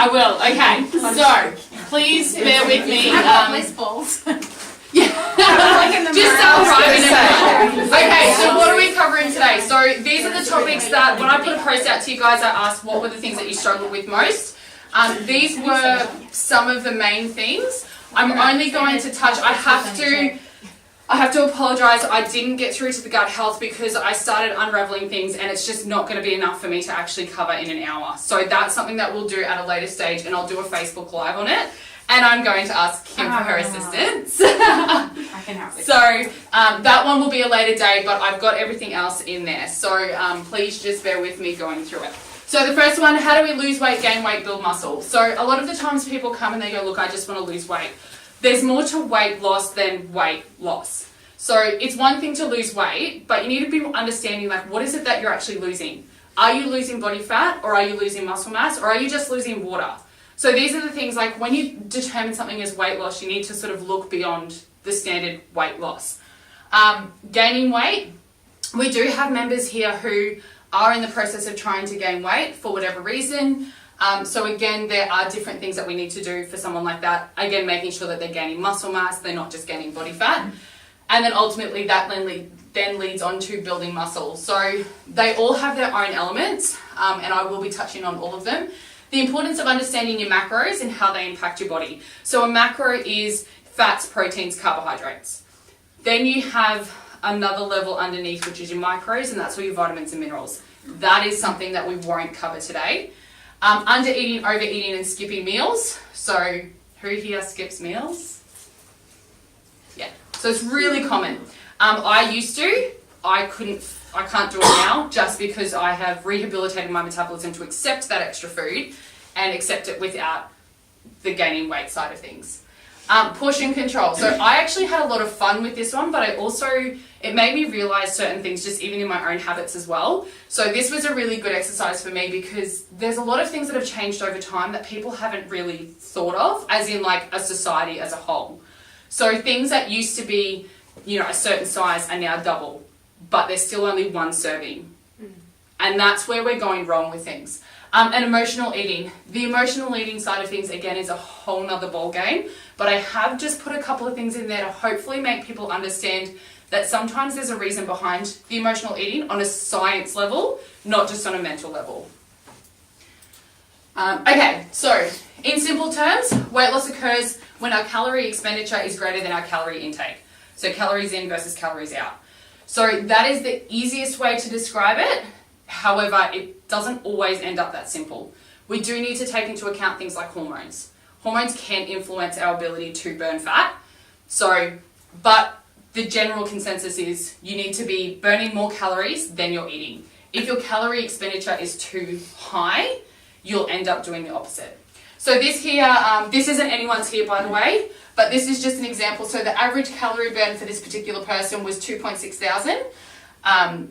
I will. Okay. So please bear with me. Less balls. Just okay, so what are we covering today? So these are the topics that when I put a post out to you guys, I asked what were the things that you struggled with most. These were some of the main things. I'm only going to touch, I have to apologise, I didn't get through to the gut health because I started unravelling things and it's just not going to be enough for me to actually cover in an hour. So that's something that we'll do at a later stage and I'll do a Facebook Live on it. And I'm going to ask Kim for her assistance. I can help with So that one will be a later day, but I've got everything else in there. So please just bear with me going through it. So the first one, how do we lose weight, gain weight, build muscle? So a lot of the times people come and they go, look, I just want to lose weight. There's more to weight loss than weight loss. So it's one thing to lose weight, but you need to be understanding like what is it that you're actually losing? Are you losing body fat or are you losing muscle mass or are you just losing water? So these are the things like when you determine something as weight loss, you need to sort of look beyond the standard weight loss. Gaining weight, we do have members here who are in the process of trying to gain weight for whatever reason. So again, there are different things that we need to do for someone like that. Again, making sure that they're gaining muscle mass, they're not just gaining body fat. And then ultimately that then leads on to building muscle. So they all have their own elements, and I will be touching on all of them. The importance of understanding your macros and how they impact your body. So a macro is fats, proteins, carbohydrates. Then you have another level underneath, which is your micros, and that's all your vitamins and minerals. That is something that we won't cover today. Under eating, overeating, and skipping meals. So who here skips meals? Yeah, so it's really common. I used to, I can't do it now just because I have rehabilitated my metabolism to accept that extra food and accept it without the gaining weight side of things. Portion control. So I actually had a lot of fun with this one, but it made me realize certain things just even in my own habits as well. So this was a really good exercise for me because there's a lot of things that have changed over time that people haven't really thought of, as in like a society as a whole. So things that used to be, a certain size are now double, but there's still only one serving. And that's where we're going wrong with things. And emotional eating. The emotional eating side of things, again, is a whole nother ball game. But I have just put a couple of things in there to hopefully make people understand that sometimes there's a reason behind the emotional eating on a science level, not just on a mental level. Okay, so in simple terms, weight loss occurs when our calorie expenditure is greater than our calorie intake. So calories in versus calories out. So that is the easiest way to describe it. However, it doesn't always end up that simple. We do need to take into account things like hormones. Hormones can influence our ability to burn fat. But the general consensus is you need to be burning more calories than you're eating. If your calorie expenditure is too high, you'll end up doing the opposite. So this here, this isn't anyone's here by the way, but this is just an example. So the average calorie burn for this particular person was 2.6 thousand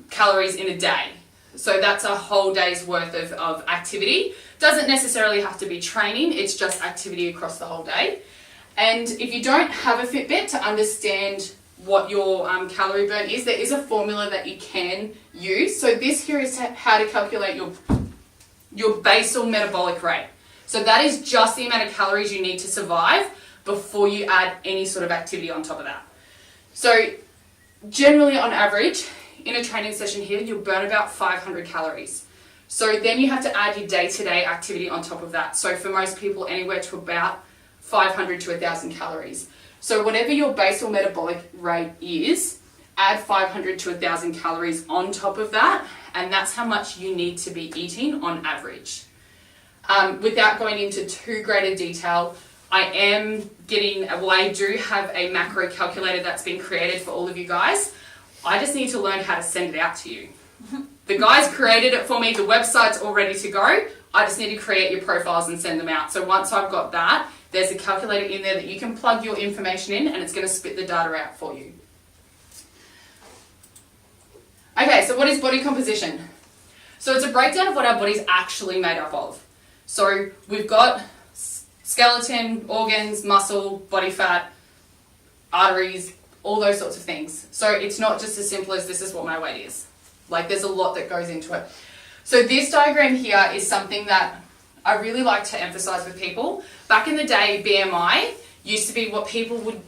calories in a day. So that's a whole day's worth of activity. Doesn't necessarily have to be training, it's just activity across the whole day. And if you don't have a Fitbit to understand what your calorie burn is, there is a formula that you can use. So this here is how to calculate your basal metabolic rate. So that is just the amount of calories you need to survive before you add any sort of activity on top of that. So generally on average, in a training session here, you'll burn about 500 calories. So then you have to add your day-to-day activity on top of that. So for most people, anywhere to about 500 to 1,000 calories. So whatever your basal metabolic rate is, add 500 to 1,000 calories on top of that, and that's how much you need to be eating on average. Without going into too great a detail, I do have a macro calculator that's been created for all of you guys. I just need to learn how to send it out to you. The guys created it for me, the website's all ready to go. I just need to create your profiles and send them out. So once I've got that, there's a calculator in there that you can plug your information in and it's going to spit the data out for you. Okay, so what is body composition? So it's a breakdown of what our body's actually made up of. So we've got skeleton, organs, muscle, body fat, arteries, all those sorts of things. So it's not just as simple as this is what my weight is. Like there's a lot that goes into it. So this diagram here is something that I really like to emphasize with people, back in the day, BMI used to be what people would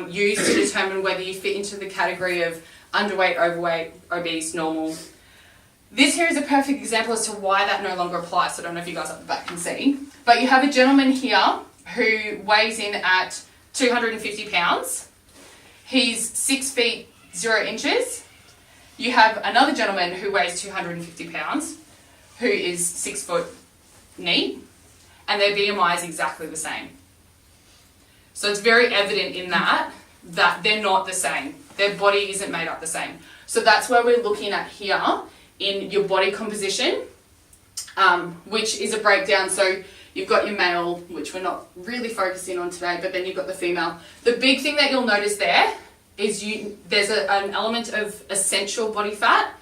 use to determine whether you fit into the category of underweight, overweight, obese, normal. This here is a perfect example as to why that no longer applies. So I don't know if you guys at the back can see, but you have a gentleman here who weighs in at 250 pounds. He's 6 feet 0 inches. You have another gentleman who weighs 250 pounds, who is 6 foot neat, and their BMI is exactly the same. So it's very evident in that they're not the same. Their body isn't made up the same. So that's where we're looking at here in your body composition, which is a breakdown. So you've got your male, which we're not really focusing on today, but then you've got the female. The big thing that you'll notice there is there's an element of essential body fat,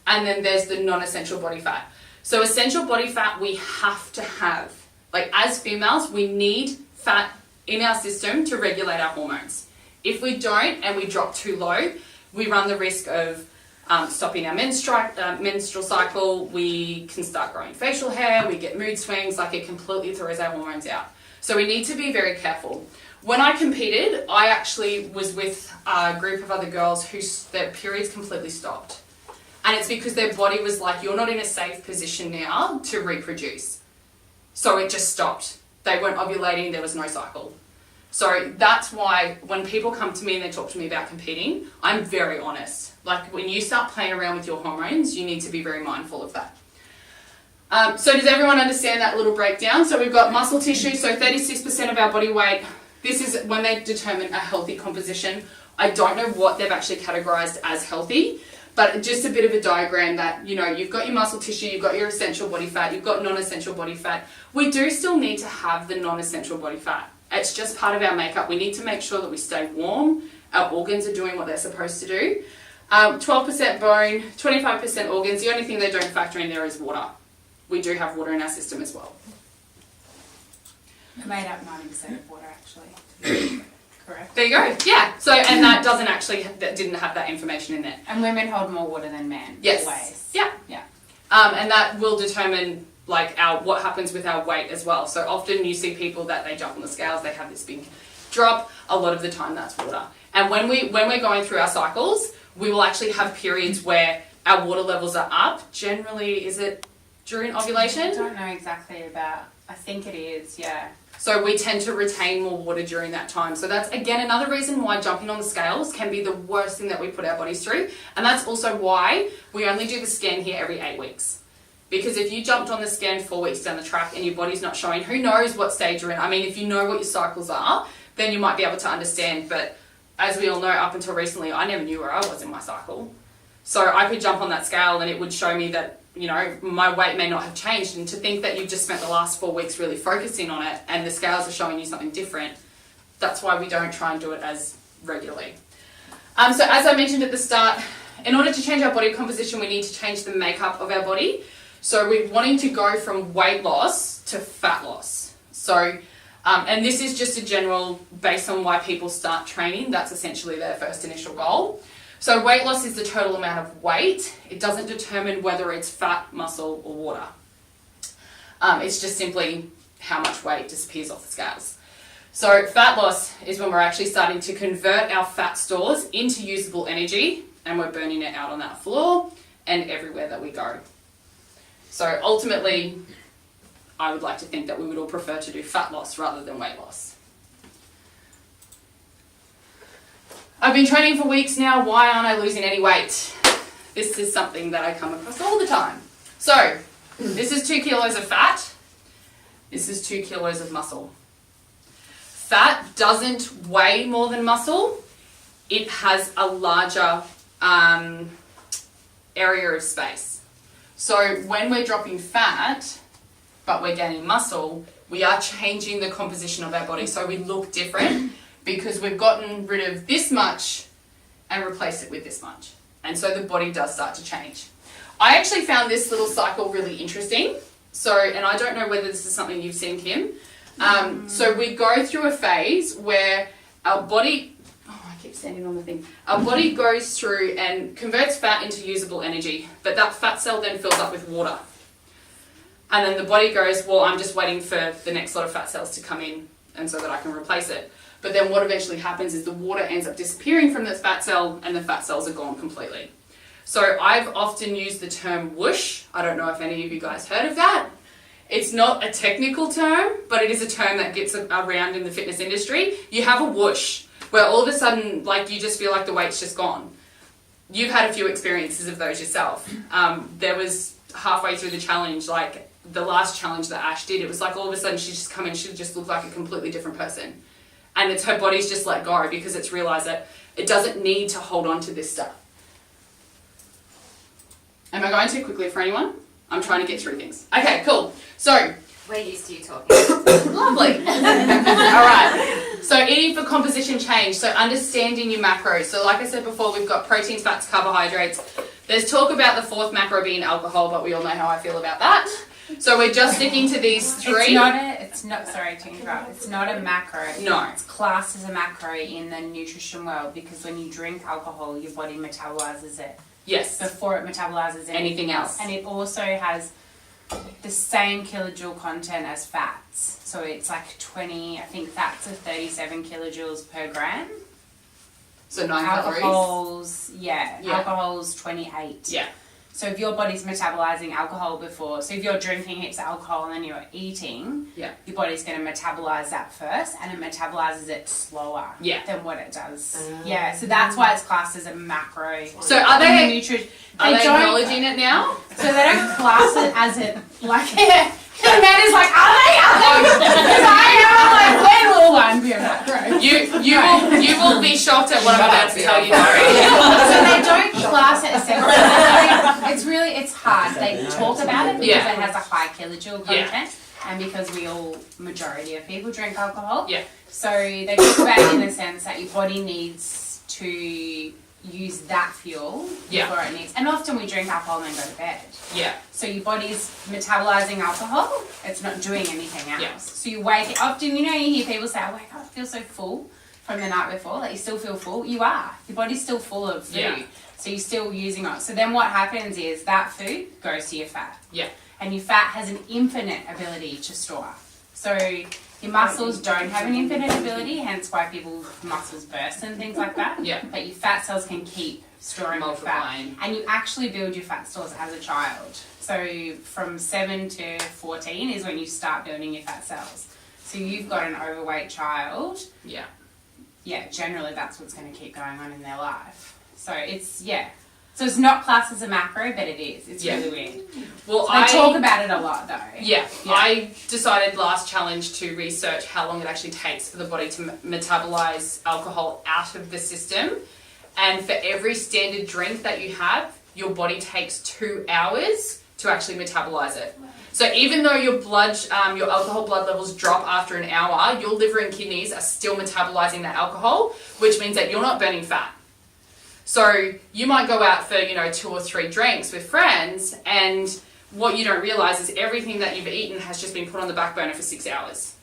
and then there's the non-essential body fat. So essential body fat we have to have. Like as females, we need fat in our system to regulate our hormones. If we don't and we drop too low, we run the risk of stopping our menstrual cycle. We can start growing facial hair, we get mood swings, like it completely throws our hormones out. So we need to be very careful. When I competed, I actually was with a group of other girls their periods completely stopped. And it's because their body was like, you're not in a safe position now to reproduce. So it just stopped. They weren't ovulating, there was no cycle. So that's why when people come to me and they talk to me about competing, I'm very honest. Like when you start playing around with your hormones, you need to be very mindful of that. So does everyone understand that little breakdown? So we've got muscle tissue, so 36% of our body weight. This is when they determine a healthy composition. I don't know what they've actually categorized as healthy, but just a bit of a diagram that, you know, you've got your muscle tissue, you've got your essential body fat, you've got non-essential body fat. We do still need to have the non-essential body fat. It's just part of our makeup. We need to make sure that we stay warm. Our organs are doing what they're supposed to do. 12% bone, 25% organs. The only thing they don't factor in there is water. We do have water in our system as well. We're made up 90% of water, actually. Correct. There you go. Yeah. So, and that didn't have that information in there. And women hold more water than men. Yes. Always. Yeah. Yeah. And that will determine like what happens with our weight as well. So often you see people that they jump on the scales, they have this big drop. A lot of the time that's water. And when we're going through our cycles, we will actually have periods where our water levels are up. Generally, is it during ovulation? I don't know exactly about. I think it is. Yeah. So we tend to retain more water during that time. So that's, again, another reason why jumping on the scales can be the worst thing that we put our bodies through. And that's also why we only do the scan here every 8 weeks. Because if you jumped on the scan 4 weeks down the track and your body's not showing, who knows what stage you're in? I mean, if you know what your cycles are, then you might be able to understand. But as we all know, up until recently, I never knew where I was in my cycle. So I could jump on that scale and it would show me that, you know, my weight may not have changed, and to think that you've just spent the last 4 weeks really focusing on it and the scales are showing you something different, that's why we don't try and do it as regularly. So as I mentioned at the start, in order to change our body composition, we need to change the makeup of our body. So we're wanting to go from weight loss to fat loss. So, and this is just a general, based on why people start training, that's essentially their first initial goal. So weight loss is the total amount of weight. It doesn't determine whether it's fat, muscle, or water. It's just simply how much weight disappears off the scales. So fat loss is when we're actually starting to convert our fat stores into usable energy, and we're burning it out on that floor and everywhere that we go. So ultimately, I would like to think that we would all prefer to do fat loss rather than weight loss. I've been training for weeks now. Why aren't I losing any weight? This is something that I come across all the time. So, this is 2 kilos of fat. This is 2 kilos of muscle. Fat doesn't weigh more than muscle. It has a larger area of space. So, when we're dropping fat, but we're gaining muscle, we are changing the composition of our body. So we look different, because we've gotten rid of this much and replaced it with this much. And so the body does start to change. I actually found this little cycle really interesting. So, and I don't know whether this is something you've seen, Kim. So we go through a phase where our body, I keep standing on the thing. Our body goes through and converts fat into usable energy, but that fat cell then fills up with water. And then the body goes, well, I'm just waiting for the next lot of fat cells to come in and so that I can replace it. But then what eventually happens is the water ends up disappearing from the fat cell and the fat cells are gone completely. So I've often used the term whoosh. I don't know if any of you guys heard of that. It's not a technical term, but it is a term that gets around in the fitness industry. You have a whoosh where all of a sudden, like, you just feel like the weight's just gone. You've had a few experiences of those yourself. There was halfway through the challenge, like the last challenge that Ash did, it was like all of a sudden she'd just come in, she'd just look like a completely different person. And it's her body's just let go because it's realised that it doesn't need to hold on to this stuff. Am I going too quickly for anyone? I'm trying to get through things. Okay, cool. So, We're used to you talking. lovely. All right. So eating for composition change. So understanding your macros. So like I said before, we've got proteins, fats, carbohydrates. There's talk about the fourth macro being alcohol, but we all know how I feel about that. So we're just sticking to these three. Sorry to interrupt, it's not a macro. No. It's classed as a macro in the nutrition world because when you drink alcohol, your body metabolizes it Yes. before it metabolizes Anything else. And it also has the same kilojoule content as fats. So it's like 20, I think fats are 37 kilojoules per gram. So 9 calories. Alcohol's 28. Yeah. So if your body's metabolizing alcohol before, so if you're drinking heaps of alcohol and then you're eating, Yeah. your body's going to metabolize that first, and it metabolizes it slower Yeah. than what it does. Yeah, so that's why it's classed as a macro. So are they They don't- acknowledging it now? So they don't class it as it like. The man is like, are they? Because I am like, when will one be a macro? You will be shocked at what I'm about to tell you. So they don't class it as separate. It's hard. They talk about it because Yeah. it has a high kilojoule Yeah. content, and because majority of people drink alcohol. Yeah. So they talk about it in the sense that your body needs to use that fuel Yeah. before it needs. And often we drink alcohol and then go to bed. Yeah. So your body's metabolizing alcohol, it's not doing anything else. Yeah. So you wake, often, you hear people say, I wake up, I feel so full from the night before, like you still feel full. You are. Your body's still full of food. Yeah. So you're still using it. So then what happens is that food goes to your fat. Yeah. And your fat has an infinite ability to store. So your muscles don't have an infinite ability, hence why people's muscles burst and things like that. Yeah. But your fat cells can keep storing your fat. Multiplying. And you actually build your fat stores as a child. So from 7 to 14 is when you start building your fat cells. So you've got an overweight child. Yeah. Yeah, generally that's what's going to keep going on in their life. So So it's not classed as a macro, but it is. It's Yeah. really weird. Well, They talk about it a lot though. Yeah, Yeah. I decided last challenge to research how long it actually takes for the body to metabolize alcohol out of the system. And for every standard drink that you have, your body takes 2 hours to actually metabolize it. So even though your your alcohol blood levels drop after an hour, your liver and kidneys are still metabolizing that alcohol, which means that you're not burning fat. So you might go out for, 2 or 3 drinks with friends, and what you don't realize is everything that you've eaten has just been put on the back burner for 6 hours.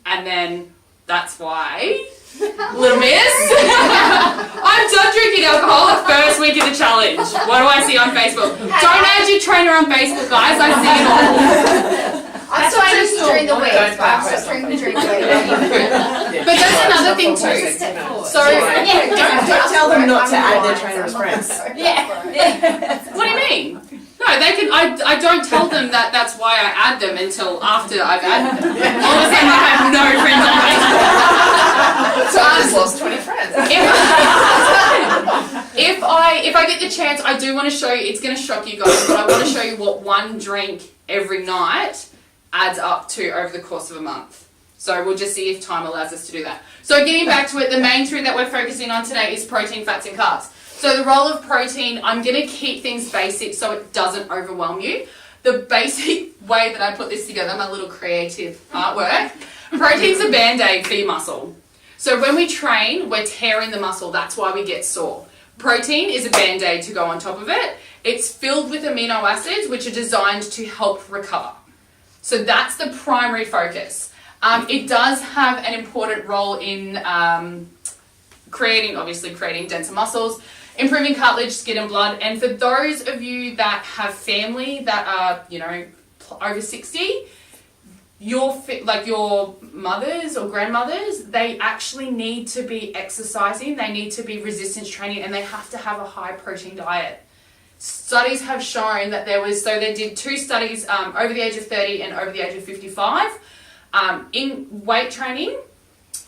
And then that's why, little miss, I'm done drinking alcohol the first week of the challenge. What do I see on Facebook? Don't add your trainer on Facebook, guys. I see it all. I'm still drinking during the week, but I'm still drinking during the week. But that's another thing too. So, Don't tell them not to add their trainer as friends. what do you mean? No, they can. I don't tell them that that's why I add them until after I've added them. All of a sudden, I have no friends on Facebook. So I just lost 20 friends. If I get the chance, I do want to show you. It's going to shock you guys, but I want to show you what one drink every night adds up to over the course of a month. So we'll just see if time allows us to do that. So getting back to it, the main 3 that we're focusing on today is protein, fats, and carbs. So the role of protein, I'm going to keep things basic so it doesn't overwhelm you. The basic way that I put this together, my little creative artwork, protein's a band-aid for your muscle. So when we train, we're tearing the muscle. That's why we get sore. Protein is a band-aid to go on top of it. It's filled with amino acids, which are designed to help recover. So that's the primary focus. It does have an important role in creating denser muscles, improving cartilage, skin and blood. And for those of you that have family that are, over 60, your mothers or grandmothers, they actually need to be exercising, they need to be resistance training, and they have to have a high protein diet. Studies have shown that they did 2 studies over the age of 30 and over the age of 55 in weight training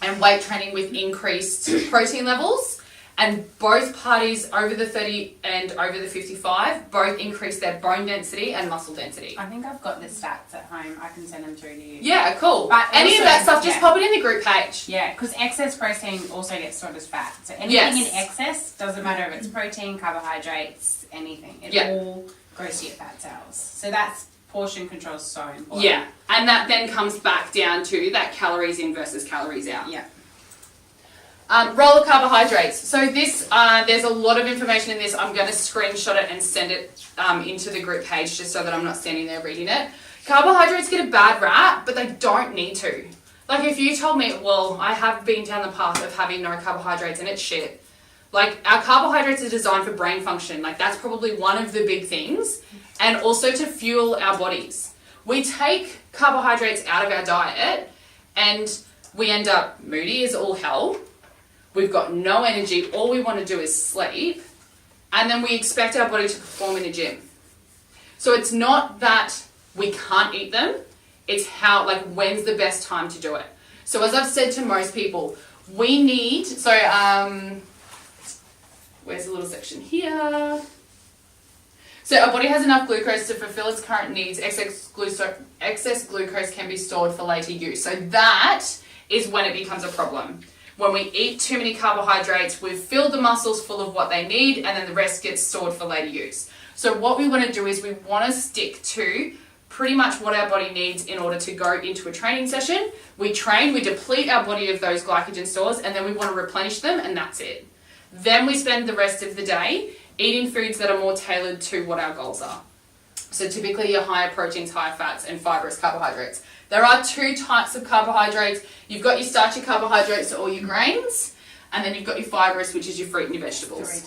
and weight training with increased protein levels. And both parties over the 30 and over the 55 both increased their bone density and muscle density. I think I've got the stats at home. I can send them through to you. Yeah, cool. But any also, of that stuff, just pop it in the group page. Yeah, because excess protein also gets stored as fat. So anything in excess, doesn't matter if it's protein, carbohydrates, anything. It all goes to your fat cells. So that's portion control is so important. Yeah, and that then comes back down to that calories in versus calories out. Yeah. Role of carbohydrates. So this, there's a lot of information in this. I'm going to screenshot it and send it into the group page just so that I'm not standing there reading it. Carbohydrates get a bad rap, but they don't need to. Like if you told me, well, I have been down the path of having no carbohydrates and it's shit. Like our carbohydrates are designed for brain function. Like that's probably one of the big things. And also to fuel our bodies. We take carbohydrates out of our diet and we end up moody as all hell. We've got no energy. All we want to do is sleep. And then we expect our body to perform in the gym. So it's not that we can't eat them. It's when's the best time to do it. So as I've said to most people, we need, where's the little section here? So our body has enough glucose to fulfill its current needs. Excess glucose can be stored for later use. So that is when it becomes a problem. When we eat too many carbohydrates, we've filled the muscles full of what they need, and then the rest gets stored for later use. So what we want to do is we want to stick to pretty much what our body needs in order to go into a training session. We train, we deplete our body of those glycogen stores, and then we want to replenish them, and that's it. Then we spend the rest of the day eating foods that are more tailored to what our goals are. So typically your higher proteins, higher fats, and fibrous carbohydrates. There are 2 types of carbohydrates. You've got your starchy carbohydrates, or your grains, and then you've got your fibrous, which is your fruit and your vegetables.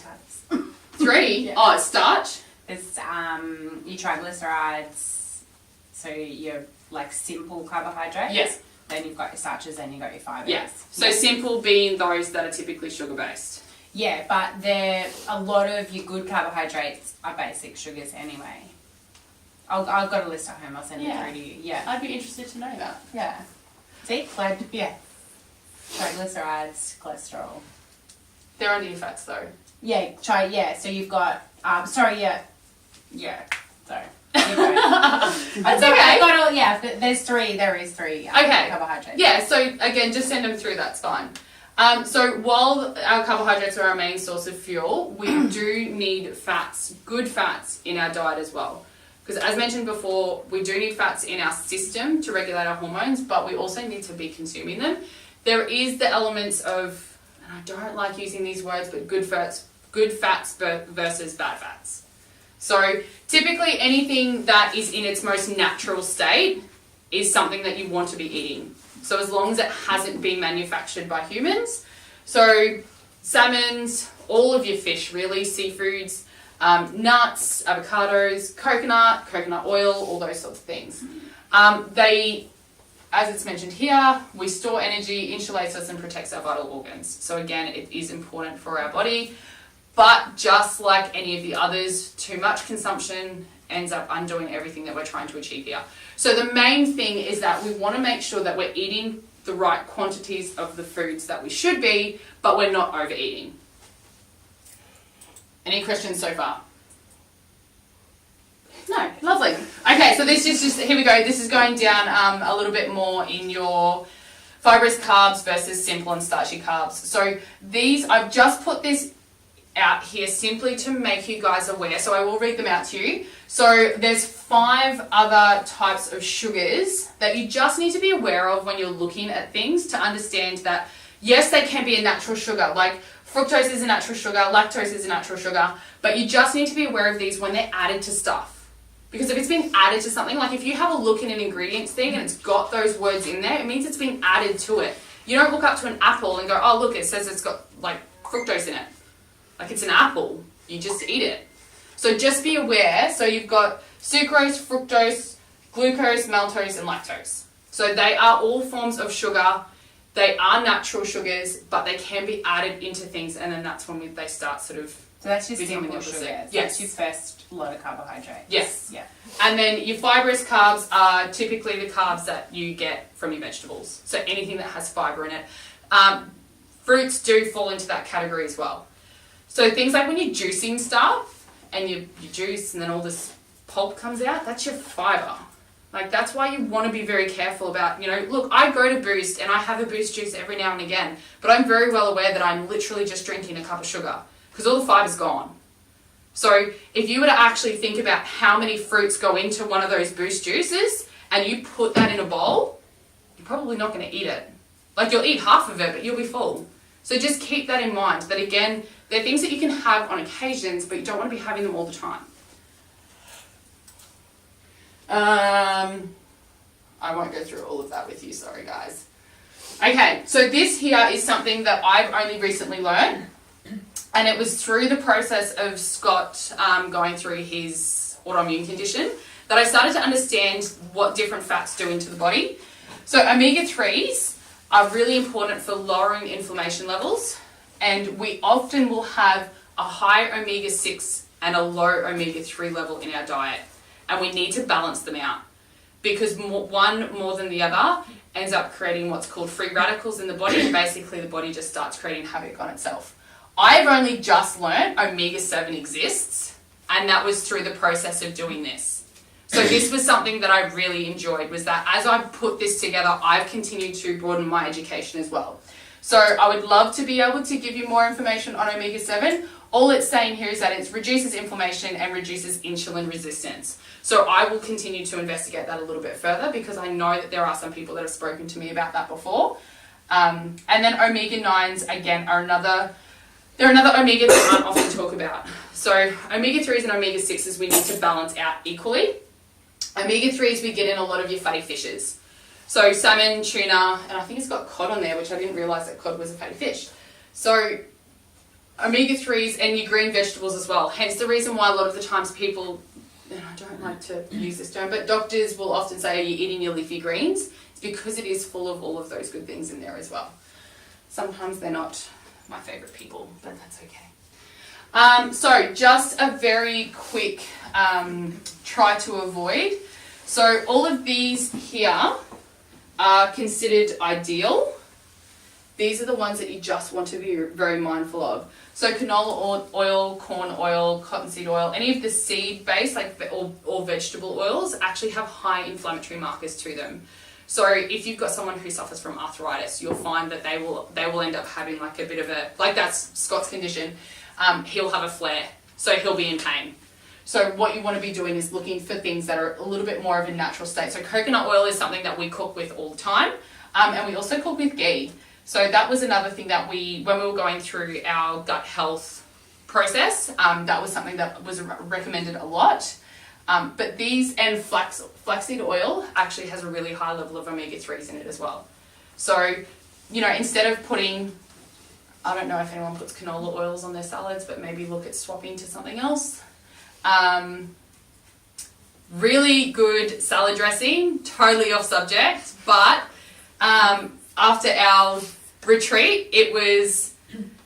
3 types. 3? Yeah. Oh, it's starch? There's your triglycerides, so your simple carbohydrates. Yes. Then you've got your starches, then you've got your fibers. Yes. So simple being those that are typically sugar-based. Yeah, but a lot of your good carbohydrates are basic sugars anyway. I've got a list at home. I'll send it through to you. Yeah. I'd be interested to know that. Yeah. See? Yeah. Triglycerides, cholesterol. They're under your fats though. Yeah, so you've got, Yeah. Sorry. That's okay. There is 3 Okay. carbohydrates. Yeah, so again, just send them through, that's fine. So while our carbohydrates are our main source of fuel, we do need fats, good fats in our diet as well. Because as mentioned before, we do need fats in our system to regulate our hormones, but we also need to be consuming them. There is the elements of, and I don't like using these words, but good fats versus bad fats. So typically anything that is in its most natural state is something that you want to be eating. So as long as it hasn't been manufactured by humans. So salmons, all of your fish really, seafoods, nuts, avocados, coconut oil, all those sorts of things. They, as it's mentioned here, we store energy, insulates us and protects our vital organs. So again, it is important for our body. But just like any of the others, too much consumption ends up undoing everything that we're trying to achieve here. So the main thing is that we want to make sure that we're eating the right quantities of the foods that we should be, but we're not overeating. Any questions so far? No, lovely. Okay, so this is just, here we go. This is going down a little bit more in your fibrous carbs versus simple and starchy carbs. So these, I've just put this out here simply to make you guys aware, so I will read them out to you. So there's 5 other types of sugars that you just need to be aware of when you're looking at things to understand that yes, they can be a natural sugar, like fructose is a natural sugar, lactose is a natural sugar, but you just need to be aware of these when they're added to stuff. Because if it's been added to something, like if you have a look in an ingredients thing and it's got those words in there, it means it's been added to it. You don't look up to an apple and go, oh look, it says it's got like fructose in it. Like it's an apple, you just eat it. So just be aware. So you've got sucrose, fructose, glucose, maltose, and lactose. So they are all forms of sugar. They are natural sugars, but they can be added into things, and then that's when they start sort of. So that's your becoming simple the opposite. sugars. Yes. That's your first lot of carbohydrates. Yes. Yeah. And then your fibrous carbs are typically the carbs that you get from your vegetables. So anything that has fiber in it. Fruits do fall into that category as well. So things like when you're juicing stuff and you juice and then all this pulp comes out, that's your fiber. Like, that's why you want to be very careful about, look, I go to Boost and I have a Boost juice every now and again, but I'm very well aware that I'm literally just drinking a cup of sugar because all the fiber's gone. So if you were to actually think about how many fruits go into one of those Boost juices and you put that in a bowl, you're probably not going to eat it. Like, you'll eat half of it, but you'll be full. So just keep that in mind, that again, they're things that you can have on occasions, but you don't want to be having them all the time. I won't go through all of that with you, sorry guys. Okay, so this here is something that I've only recently learned, and it was through the process of Scott going through his autoimmune condition that I started to understand what different fats do into the body. So omega-3s are really important for lowering inflammation levels, and we often will have a high omega-6 and a low omega-3 level in our diet, and we need to balance them out because one more than the other ends up creating what's called free radicals in the body, and basically the body just starts creating havoc on itself. I've only just learned omega-7 exists, and that was through the process of doing this. So this was something that I really enjoyed, was that as I put this together, I've continued to broaden my education as well. So I would love to be able to give you more information on omega-7. All it's saying here is that it reduces inflammation and reduces insulin resistance. So I will continue to investigate that a little bit further because I know that there are some people that have spoken to me about that before. And then omega-9s, again, they're another omega that I often talk about. So omega-3s and omega-6s we need to balance out equally. Omega-3s we get in a lot of your fatty fishes. So salmon, tuna, and I think it's got cod on there, which I didn't realise that cod was a fatty fish. So omega-3s and your green vegetables as well. Hence the reason why a lot of the times people, and I don't like to use this term, but doctors will often say, are you eating your leafy greens? It's because it is full of all of those good things in there as well. Sometimes they're not my favourite people, but that's okay. So just a very quick try to avoid. So all of these here are considered ideal. These are the ones that you just want to be very mindful of. So canola oil, corn oil, cottonseed oil, any of the seed-based, like or vegetable oils, actually have high inflammatory markers to them. So if you've got someone who suffers from arthritis, you'll find that they will end up having like a bit of a, like that's Scott's condition, he'll have a flare, so he'll be in pain. So what you want to be doing is looking for things that are a little bit more of a natural state. So coconut oil is something that we cook with all the time, and we also cook with ghee. So that was another thing that when we were going through our gut health process, that was something that was recommended a lot. But these, and flaxseed oil actually has a really high level of omega-3s in it as well. So, instead of putting, I don't know if anyone puts canola oils on their salads, but maybe look at swapping to something else. Really good salad dressing, totally off subject, but after our retreat, it was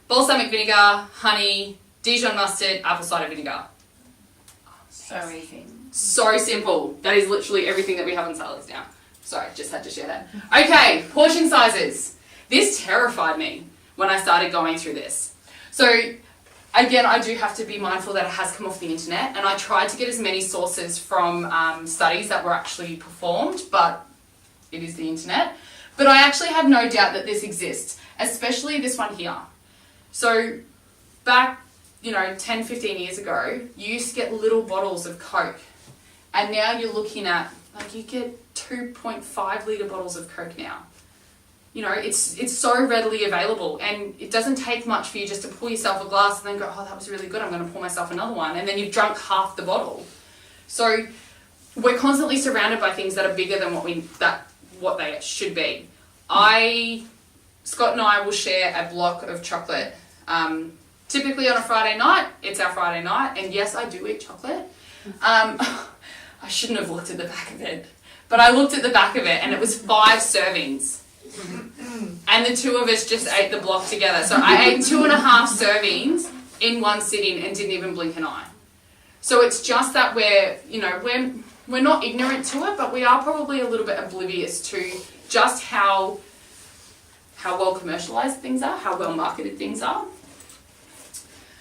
balsamic vinegar, honey, Dijon mustard, apple cider vinegar. So easy. So simple. That is literally everything that we have on salads now. Sorry, just had to share that. Okay, portion sizes. This terrified me when I started going through this. So again, I do have to be mindful that it has come off the internet, and I tried to get as many sources from studies that were actually performed, but it is the internet. But I actually have no doubt that this exists, especially this one here. So back 10, 15 years ago, you used to get little bottles of Coke. And now you're looking at, you get 2.5 litre bottles of Coke now. It's so readily available, and it doesn't take much for you just to pour yourself a glass and then go, oh, that was really good, I'm going to pour myself another one. And then you've drunk half the bottle. So we're constantly surrounded by things that are bigger than what they should be. Scott and I will share a block of chocolate. Typically on a Friday night, it's our Friday night, and yes, I do eat chocolate. I shouldn't have looked at the back of it. But I looked at the back of it and it was 5 servings. And the two of us just ate the block together. So I ate 2.5 servings in one sitting and didn't even blink an eye. So it's just that we're not ignorant to it, but we are probably a little bit oblivious to just how well commercialized things are, how well marketed things are.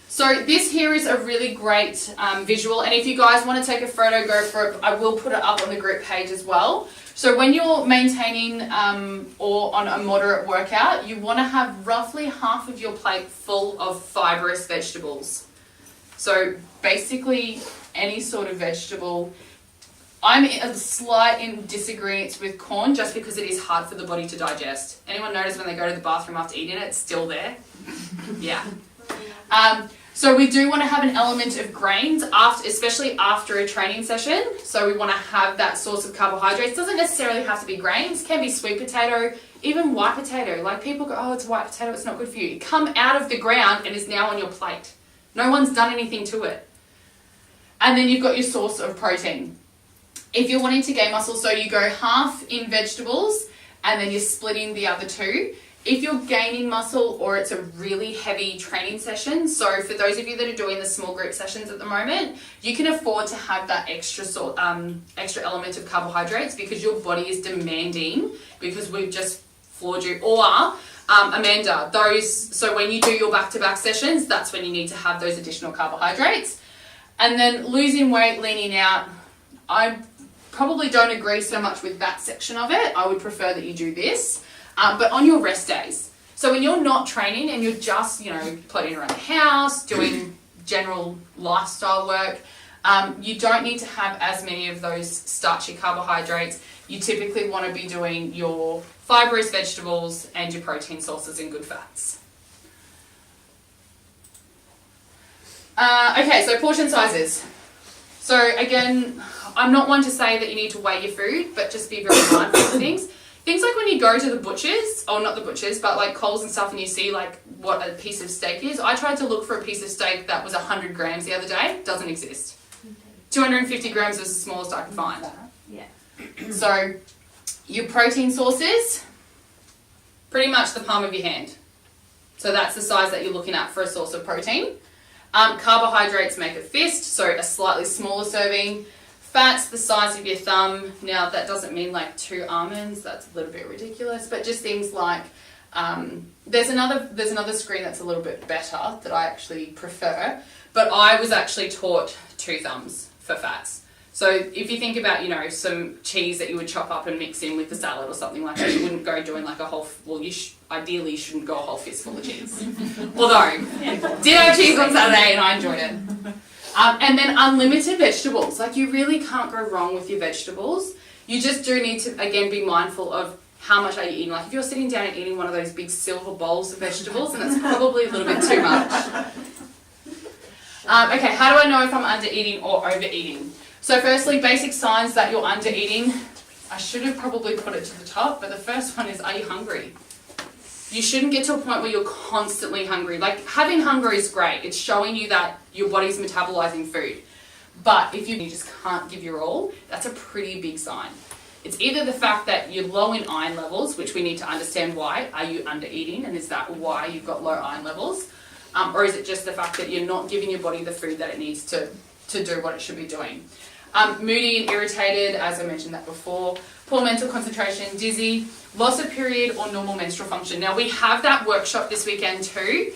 So this here is a really great visual, and if you guys want to take a photo, go for it. I will put it up on the group page as well. So when you're maintaining or on a moderate workout, you want to have roughly half of your plate full of fibrous vegetables. So basically any sort of vegetable. I'm a slight disagreement with corn just because it is hard for the body to digest. Anyone notice when they go to the bathroom after eating it, it's still there? Yeah. So we do want to have an element of grains, especially after a training session. So we want to have that source of carbohydrates. Doesn't necessarily have to be grains. Can be sweet potato, even white potato. Like people go, oh, it's white potato, it's not good for you. It come out of the ground and is now on your plate. No one's done anything to it. And then you've got your source of protein. If you're wanting to gain muscle, so you go half in vegetables and then you're splitting the other two. If you're gaining muscle or it's a really heavy training session, so for those of you that are doing the small group sessions at the moment, you can afford to have that extra element of carbohydrates because your body is demanding, because we've just floored you. Or Amanda, so when you do your back-to-back sessions, that's when you need to have those additional carbohydrates. And then losing weight, leaning out, I probably don't agree so much with that section of it. I would prefer that you do this. But on your rest days. So when you're not training and you're just, plodding around the house, doing general lifestyle work, you don't need to have as many of those starchy carbohydrates. You typically want to be doing your fibrous vegetables and your protein sources and good fats. Okay, so portion sizes. So again, I'm not one to say that you need to weigh your food, but just be very mindful of things. Things like when you go to the butchers, or not the butchers, but like Coles and stuff, and you see like what a piece of steak is. I tried to look for a piece of steak that was 100 grams the other day. Doesn't exist. 250 grams was the smallest I could find. Yeah. So your protein sources, pretty much the palm of your hand. So that's the size that you're looking at for a source of protein. Carbohydrates make a fist, so a slightly smaller serving. Fats the size of your thumb. Now that doesn't mean like 2 almonds, that's a little bit ridiculous, but just things like, there's another screen that's a little bit better that I actually prefer, but I was actually taught 2 thumbs for fats. So if you think about, some cheese that you would chop up and mix in with the salad or something like that, you wouldn't go doing like a whole, ideally you shouldn't go a whole fistful of cheese. Although, did have cheese on Saturday and I enjoyed it. And then unlimited vegetables. Like you really can't go wrong with your vegetables. You just do need to, again, be mindful of how much are you eating. Like if you're sitting down and eating one of those big silver bowls of vegetables, then that's probably a little bit too much. Okay, how do I know if I'm under-eating or overeating? So firstly, basic signs that you're under-eating. I should have probably put it to the top, but the first one is, are you hungry? You shouldn't get to a point where you're constantly hungry. Like having hunger is great. It's showing you that your body's metabolizing food. But if you just can't give your all, that's a pretty big sign. It's either the fact that you're low in iron levels, which we need to understand why. Are you under eating, and is that why you've got low iron levels? Or is it just the fact that you're not giving your body the food that it needs to do what it should be doing? Moody and irritated, as I mentioned that before. Poor mental concentration, dizzy, loss of period or normal menstrual function. Now we have that workshop this weekend too.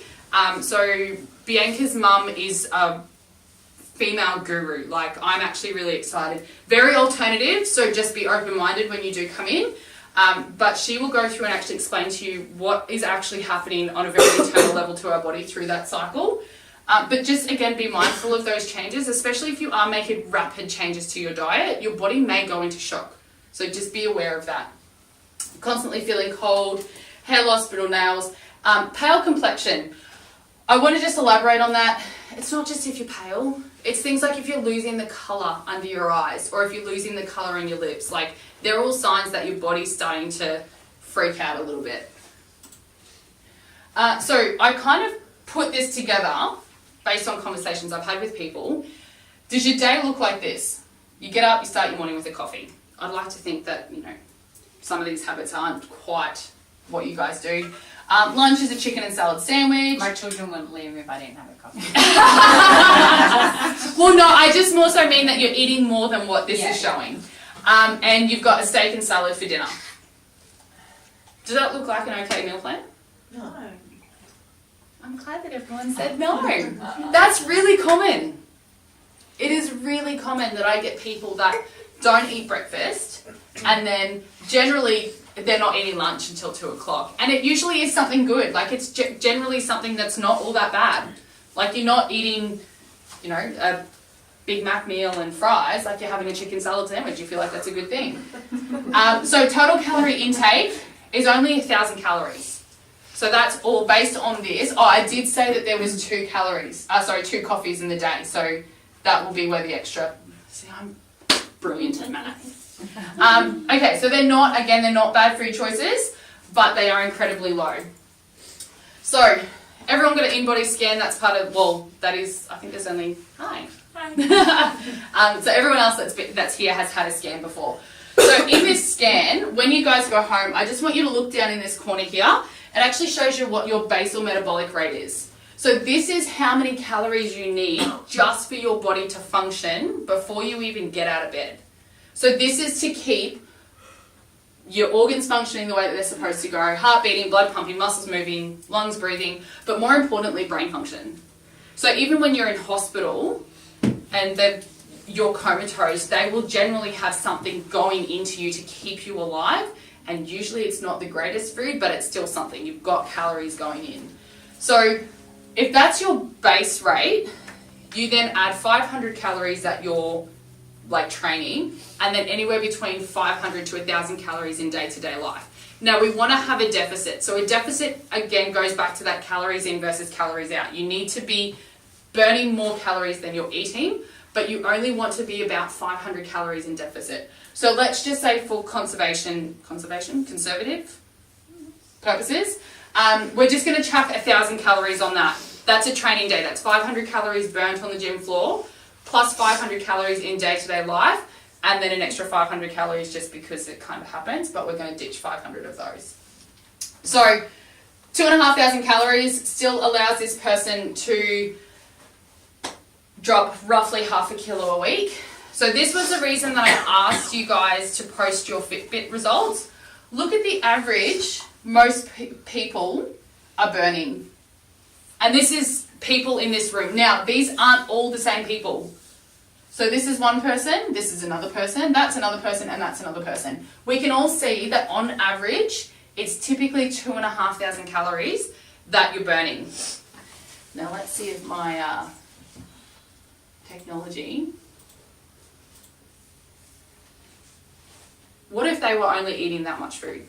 So Bianca's mum is a female guru. Like I'm actually really excited. Very alternative, so just be open-minded when you do come in. But she will go through and actually explain to you what is actually happening on a very internal level to our body through that cycle. But just again, be mindful of those changes, especially if you are making rapid changes to your diet. Your body may go into shock. So just be aware of that. Constantly feeling cold, hair loss, brittle nails, pale complexion. I want to just elaborate on that. It's not just if you're pale. It's things like if you're losing the colour under your eyes or if you're losing the colour in your lips. Like they're all signs that your body's starting to freak out a little bit. So I kind of put this together based on conversations I've had with people. Does your day look like this? You get up, you start your morning with a coffee. I'd like to think that, some of these habits aren't quite what you guys do. Lunch is a chicken and salad sandwich. My children wouldn't leave if I didn't have a coffee. Well, no, I just more so mean that you're eating more than what this is Yeah. showing. And you've got a steak and salad for dinner. Does that look like an okay meal plan? No. I'm glad that everyone said no. That's really common. It is really common that I get people that don't eat breakfast and then generally they're not eating lunch until 2 o'clock. And it usually is something good. Like it's generally something that's not all that bad. Like you're not eating, a Big Mac meal and fries, like you're having a chicken salad sandwich. You feel like that's a good thing. So total calorie intake is only 1,000 calories. So that's all based on this. Oh, I did say that there was 2 coffees in the day. So that will be where the extra, see, I'm brilliant at math. Okay, so they're not bad food choices, but they are incredibly low. So everyone got an in-body scan. That's part of, that is, I think there's only, hi. So everyone else that's here has had a scan before. So in this scan, when you guys go home, I just want you to look down in this corner here. It actually shows you what your basal metabolic rate is. So this is how many calories you need just for your body to function before you even get out of bed. So this is to keep your organs functioning the way that they're supposed to go, heart beating, blood pumping, muscles moving, lungs breathing, but more importantly, brain function. So even when you're in hospital and you're comatose, they will generally have something going into you to keep you alive. And usually it's not the greatest food, but it's still something. You've got calories going in. So if that's your base rate, you then add 500 calories that you're training, and then anywhere between 500 to 1,000 calories in day-to-day life. Now we want to have a deficit. So a deficit, again, goes back to that calories in versus calories out. You need to be burning more calories than you're eating, but you only want to be about 500 calories in deficit. So let's just say for conservative purposes, we're just going to chuck 1,000 calories on that. That's a training day. That's 500 calories burnt on the gym floor, plus 500 calories in day-to-day life, and then an extra 500 calories just because it kind of happens, but we're going to ditch 500 of those. So 2,500 calories still allows this person to drop roughly half a kilo a week. So this was the reason that I asked you guys to post your Fitbit results. Look at the average most people are burning. And this is people in this room. Now, these aren't all the same people. So this is one person, this is another person, that's another person, and that's another person. We can all see that on average, it's typically 2,500 calories that you're burning. Now let's see if my technology... What if they were only eating that much food?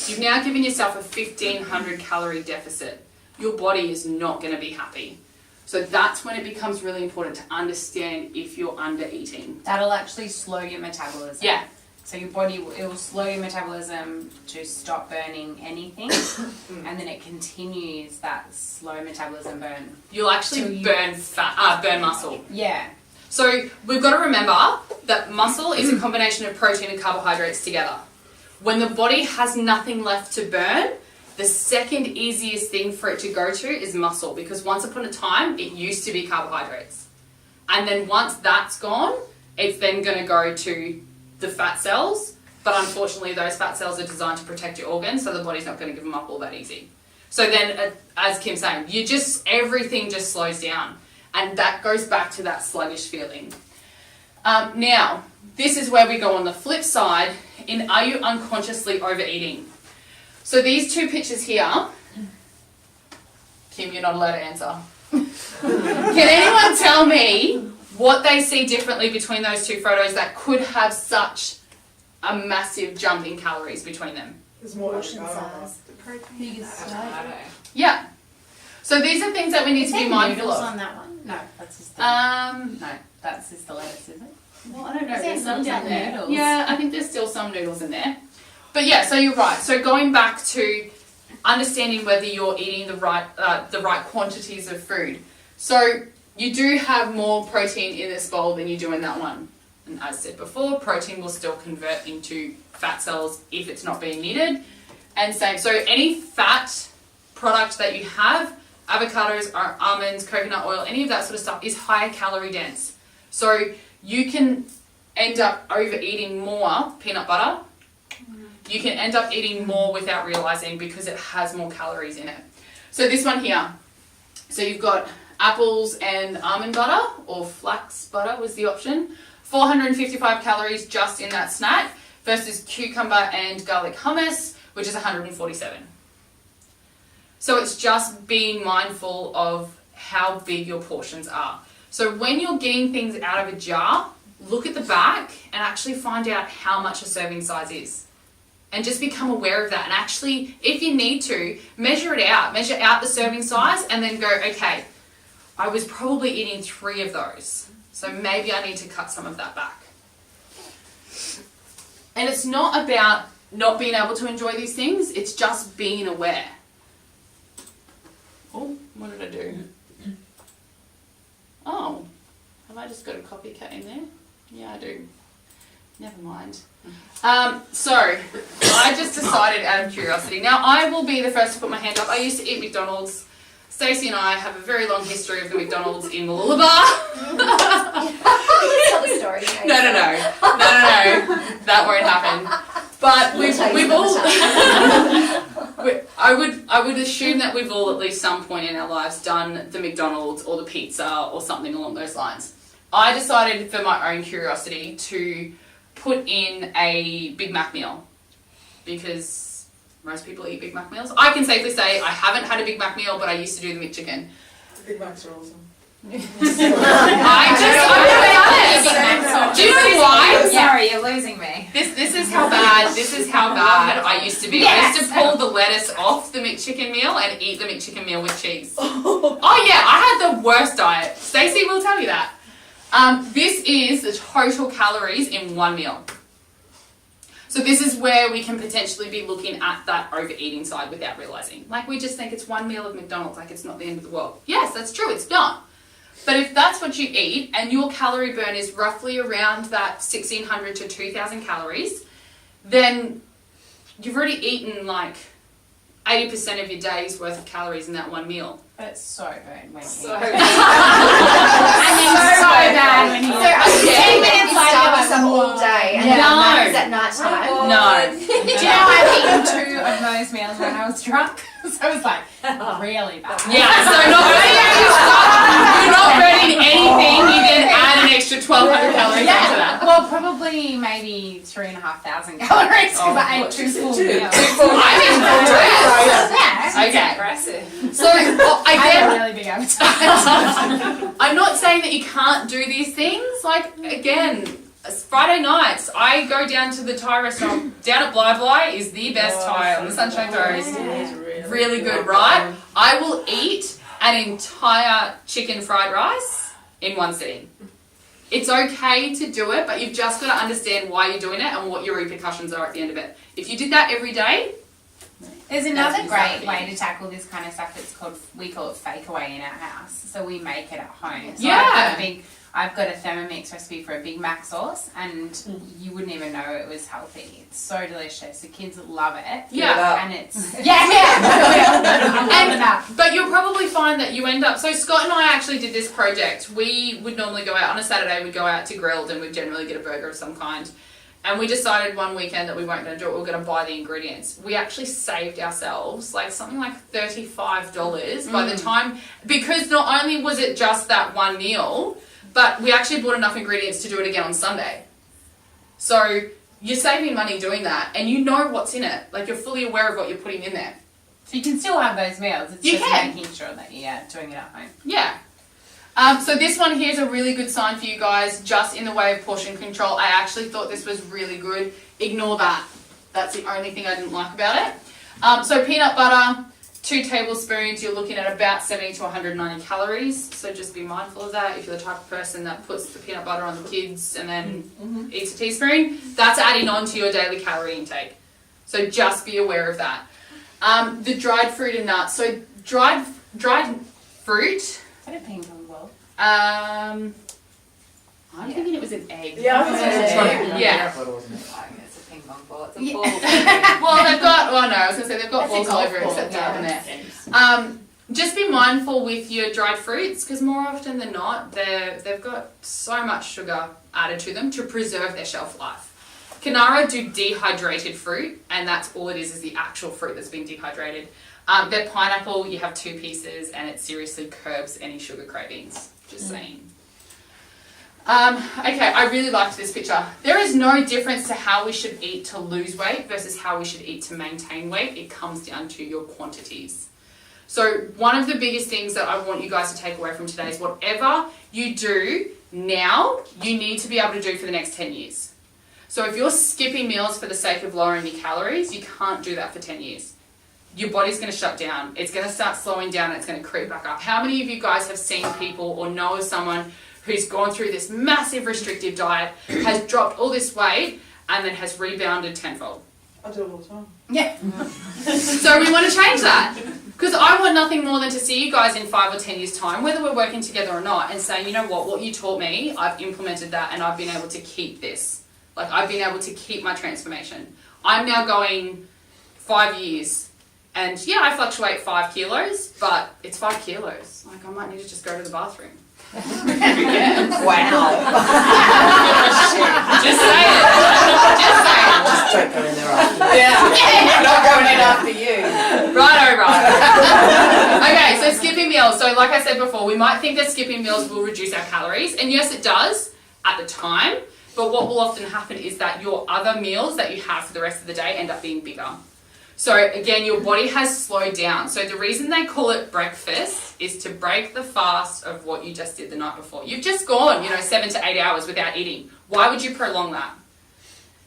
You've now given yourself a 1,500 calorie deficit. Your body is not going to be happy. So that's when it becomes really important to understand if you're under eating. That'll actually slow your metabolism. Yeah. So your body, it will slow your metabolism to stop burning anything, and then it continues that slow metabolism burn. You'll actually burn muscle. Yeah. So we've got to remember that muscle is a combination of protein and carbohydrates together. When the body has nothing left to burn, the second easiest thing for it to go to is muscle, because once upon a time, it used to be carbohydrates. And then once that's gone, it's then going to go to the fat cells, but unfortunately those fat cells are designed to protect your organs, so the body's not going to give them up all that easy. So then, as Kim's saying, everything just slows down. And that goes back to that sluggish feeling. Now, this is where we go on the flip side in are you unconsciously overeating? So these two pictures here, Kim, you're not allowed to answer. Can anyone tell me what they see differently between those two photos that could have such a massive jump in calories between them? There's more Portion avocado. size. Yeah. So these are things that we need to be mindful noodles of. on that one? No, that's just the, No, that's just the lettuce, is it? well, I don't know. Is there There's some noodles down in there. noodles? Yeah, I think there's still some noodles in there. But yeah, so you're right. So going back to understanding whether you're eating the right quantities of food. So you do have more protein in this bowl than you do in that one. And as said before, protein will still convert into fat cells if it's not being needed. And same, so any fat product that you have, avocados, or almonds, coconut oil, any of that sort of stuff is higher calorie dense. So you can end up overeating more peanut butter. You can end up eating more without realizing because it has more calories in it. So this one here, so you've got apples and almond butter, or flax butter was the option. 455 calories just in that snack versus cucumber and garlic hummus, which is 147. So it's just being mindful of how big your portions are. So when you're getting things out of a jar, look at the back and actually find out how much a serving size is. And just become aware of that. And actually, if you need to, measure it out. Measure out the serving size and then go, okay, I was probably eating 3 of those. So maybe I need to cut some of that back. And it's not about not being able to enjoy these things, it's just being aware. Oh, what did I do? Oh, have I just got a copycat in there? Yeah, I do. Never mind. So, I just decided out of curiosity. Now, I will be the first to put my hand up. I used to eat McDonald's. Stacey and I have a very long history of the McDonald's in Mooloolaba. Tell the story. No. That won't happen. But we've all. I would assume that we've all at least some point in our lives done the McDonald's or the pizza or something along those lines. I decided for my own curiosity to put in a Big Mac meal because most people eat Big Mac meals. I can safely say I haven't had a Big Mac meal, but I used to do the McChicken. Big Macs are awesome. I'm honest. Do you know why? Sorry, you're losing me. This is how bad I used to be. Yes. I used to pull the lettuce off the McChicken meal and eat the McChicken meal with cheese. Oh yeah, I had the worst diet. Stacey will tell you that. This is the total calories in one meal. So this is where we can potentially be looking at that overeating side without realizing. Like we just think it's one meal of McDonald's, like it's not the end of the world. Yes, that's true, it's not. But if that's what you eat and your calorie burn is roughly around that 1,600 to 2,000 calories, then you've already eaten like 80% of your day's worth of calories in that one meal. But it's so good when you So bad. So 10 minutes later, I was up all day, and then that was at night time. No. Do you know I've eaten 2 of those meals when I was drunk? So it was like really bad. Yeah, so not only are you you're not burning anything, you then add an extra 1,200 calories onto that. Well, probably maybe 3,500 calories because I ate 2 full meals. I'm in full dress. Yeah. Okay. Impressive. So, I had a again, really big appetite. I'm not saying that you can't do these things. Like, again, it's Friday nights, I go down to the Thai restaurant. Down at Bly Bly is the best Thai on the Sunshine Coast. Really good, right? I will eat an entire chicken fried rice in one sitting. It's okay to do it, but you've just got to understand why you're doing it and what your repercussions are at the end of it. If you did that every day, There's another That's great exactly. way to tackle this kind of stuff. It's called, we call it fake away in our house. So we make it at home. So Yeah. I've got a Thermomix recipe for a Big Mac sauce, and you wouldn't even know it was healthy. It's so delicious. The kids love it. Yeah. And it's yeah. but you'll probably find that you end up. So Scott and I actually did this project. We would normally go out on a Saturday. We'd go out to Grilled, and we'd generally get a burger of some kind. And we decided one weekend that we weren't going to do it. We were going to buy the ingredients. We actually saved ourselves like something like $35 by the time, because not only was it just that one meal, but we actually bought enough ingredients to do it again on Sunday. So you're saving money doing that, and you know what's in it. Like, you're fully aware of what you're putting in there. So you can still have those meals. It's You just can. making sure that you're doing it at home. Yeah. So this one here is a really good sign for you guys, just in the way of portion control. I actually thought this was really good. Ignore that. That's the only thing I didn't like about it. So peanut butter, 2 tablespoons, you're looking at about 70 to 190 calories. So just be mindful of that. If you're the type of person that puts the peanut butter on the kids and then eats a teaspoon, that's adding on to your daily calorie intake. So just be aware of that. The dried fruit and nuts. So dried fruit. Is that a ping pong ball? I'm thinking it was an egg. Yeah, it's Yeah. It's a ping pong ball. It's a Yeah. ball. Well, they've got. Oh no, I was gonna say they've got That's a balls all golf over ball, except yeah. down there. Just be mindful with your dried fruits because more often than not, they've got so much sugar added to them to preserve their shelf life. Canara do dehydrated fruit, and that's all it is the actual fruit that's been dehydrated. Their pineapple, you have 2 pieces, and it seriously curbs any sugar cravings. Just saying. Okay, I really liked this picture. There is no difference to how we should eat to lose weight versus how we should eat to maintain weight. It comes down to your quantities. So one of the biggest things that I want you guys to take away from today is whatever you do now, you need to be able to do for the next 10 years. So if you're skipping meals for the sake of lowering your calories, you can't do that for 10 years. Your body's going to shut down. It's going to start slowing down and it's going to creep back up. How many of you guys have seen people or know of someone who's gone through this massive restrictive diet, has dropped all this weight, and then has rebounded tenfold? I do it all the time. Yeah. So we want to change that. Because I want nothing more than to see you guys in 5 or 10 years' time, whether we're working together or not, and say, you know what you taught me, I've implemented that and I've been able to keep this. Like, I've been able to keep my transformation. I'm now going 5 years, and yeah, I fluctuate 5 kilos, but it's 5 kilos. Like, I might need to just go to the bathroom. Wow. Just saying. Just saying. Just don't go in there after. Yeah. Not going in after you. Right. Okay, so skipping meals. So like I said before, we might think that skipping meals will reduce our calories. And yes, it does at the time. But what will often happen is that your other meals that you have for the rest of the day end up being bigger. So again, your body has slowed down. So the reason they call it breakfast is to break the fast of what you just did the night before. You've just gone, 7 to 8 hours without eating. Why would you prolong that?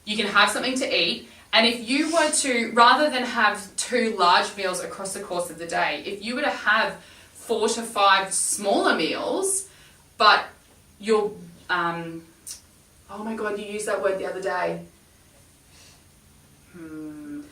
You can have something to eat. And if you were to, rather than have 2 large meals across the course of the day, if you were to have 4 to 5 smaller meals, but you're, oh my God, you used that word the other day.